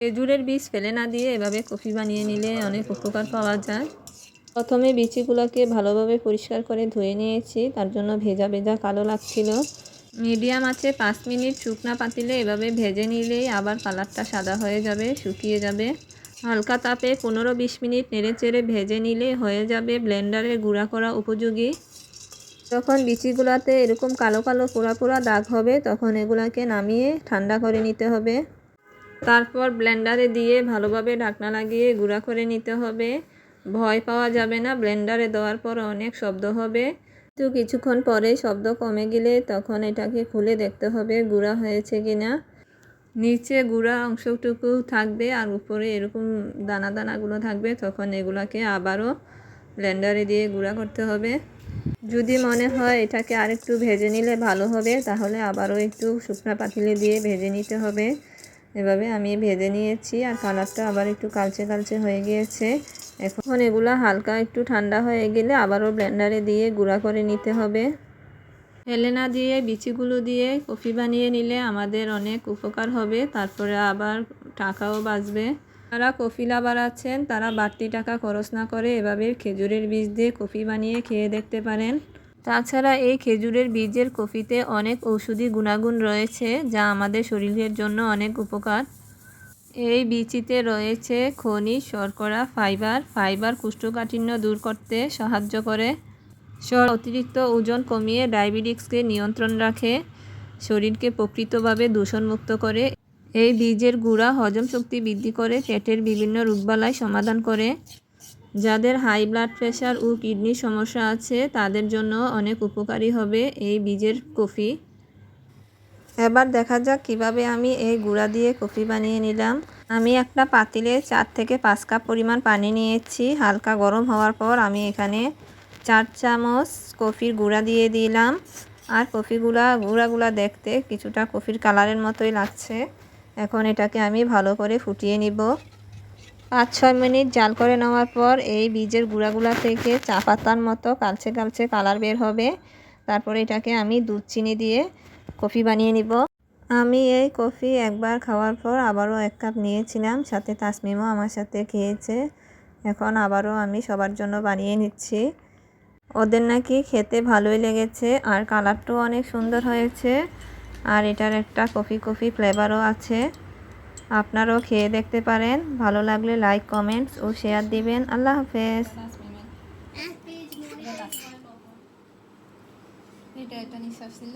খেজুরের বীজ ফেলে না দিয়ে এভাবে কফি বানিয়ে নিলে অনেক উপকার পাওয়া যায়। প্রথমে বিচিগুলোকে ভালোভাবে পরিষ্কার করে ধুয়ে নিয়েছি, তার জন্য ভেজা ভেজা কালো লাগছিল। মিডিয়াম আছে 5 মিনিট শুকনা পাতিলে এভাবে ভেজে নিলেই আবার কালারটা সাদা হয়ে যাবে, শুকিয়ে যাবে। হালকা তাপে 15-20 মিনিট নেড়েচেড়ে ভেজে নিলে হয়ে যাবে ব্লেন্ডারে গুঁড়া করা উপযোগী। যখন বিচিগুলোতে এরকম কালো কালো পোড়া পোড়া দাগ হবে তখন এগুলাকে নামিয়ে ঠান্ডা করে নিতে হবে। তারপর ব্লেন্ডারে দিয়ে ভালোভাবে ঢাকনা লাগিয়ে গুঁড়া করে নিতে হবে। ভয় পাওয়া যাবে না, ব্লেন্ডারে দেওয়ার পর অনেক শব্দ হবে, তো কিছুক্ষণ পরে শব্দ কমে গেলে তখন এটাকে খুলে দেখতে হবে গুঁড়া হয়েছে কিনা। নিচে গুঁড়া অংশটুকু থাকবে আর উপরে এরকম দানা দানাগুলো থাকবে, তখন এগুলাকে আবারও ব্লেন্ডারে দিয়ে গুঁড়া করতে হবে। যদি মনে হয় এটাকে আরেকটু ভেজে নিলে ভালো হবে তাহলে আবারও একটু শুকনা পাতিলে দিয়ে ভেজে নিতে হবে। এভাবে আমি ভেজে নিয়েছি আর কালারটা আবার একটু কালচে কালচে হয়ে গিয়েছে। এখন এগুলা হালকা একটু ঠান্ডা হয়ে গেলে আবারও ব্লেন্ডারে দিয়ে গুঁড়া করে নিতে হবে। ফেলে না দিয়ে বিচিগুলো দিয়ে কফি বানিয়ে নিলে আমাদের অনেক উপকার হবে, তারপরে আবার টাকাও বাঁচবে। যারা কফি লাভার আছেন তারা বাড়তি টাকা খরচ না করে এভাবে খেজুরের বীজ দিয়ে কফি বানিয়ে খেয়ে দেখতে পারেন। তাছাড়া এই খেজুরের বীজের কফিতে অনেক ঔষধি গুণাগুণ রয়েছে যা আমাদের শরীরের জন্য অনেক উপকার। এই বীচিতে রয়েছে খনিজ, শর্করা, ফাইবার কোষ্ঠকাঠিন্য দূর করতে সাহায্য করে। অতিরিক্ত ওজন কমিয়ে ডায়াবেটিসকে নিয়ন্ত্রণ রাখে, শরীরকে প্রকৃতভাবে দূষণমুক্ত করে। এই বীজের গুঁড়া হজম শক্তি বৃদ্ধি করে, পেটের বিভিন্ন রোগবালাই সমাধান করে। যাদের হাই ব্লাড প্রেশার ও কিডনির সমস্যা আছে তাদের জন্য অনেক উপকারী হবে এই বীজের কফি। এবার দেখা যাক কিভাবে আমি এই গুঁড়া দিয়ে কফি বানিয়ে নিলাম। আমি একটা পাতিলে 4 থেকে 5 কাপ পরিমাণ পানি নিয়েছি। হালকা গরম হওয়ার পর আমি এখানে 4 চামচ কফির গুঁড়া দিয়ে দিলাম। আর গুঁড়াগুলা দেখতে কিছুটা কফির কালারের মতোই লাগছে। এখন এটাকে আমি ভালো করে ফুটিয়ে নিব। 5-6 মিনিট জাল করে নেওয়ার পর এই বীজের গুঁড়াগুলা থেকে চা পাতার মতো কালচে কালচে কালার বের হবে। তারপরে এটাকে আমি দুধ চিনি দিয়ে কফি বানিয়ে নিব। আমি এই কফি একবার খাওয়ার পর আবারও 1 কাপ নিয়েছিলাম, সাথে তাসমিমও আমার সাথে খেয়েছে। এখন আবারও আমি সবার জন্য বানিয়ে নিচ্ছি। ওদের নাকি খেতে ভালোই লেগেছে আর কালারটাও অনেক সুন্দর হয়েছে। আর এটার একটা কফি কফি ফ্লেভারও আছে। আপনারাও খেয়ে দেখতে পারেন। ভালো লাগলে লাইক, কমেন্টস ও শেয়ার দিবেন। আল্লাহ হাফেজ। এটা নিঃশ্বাস ছিল।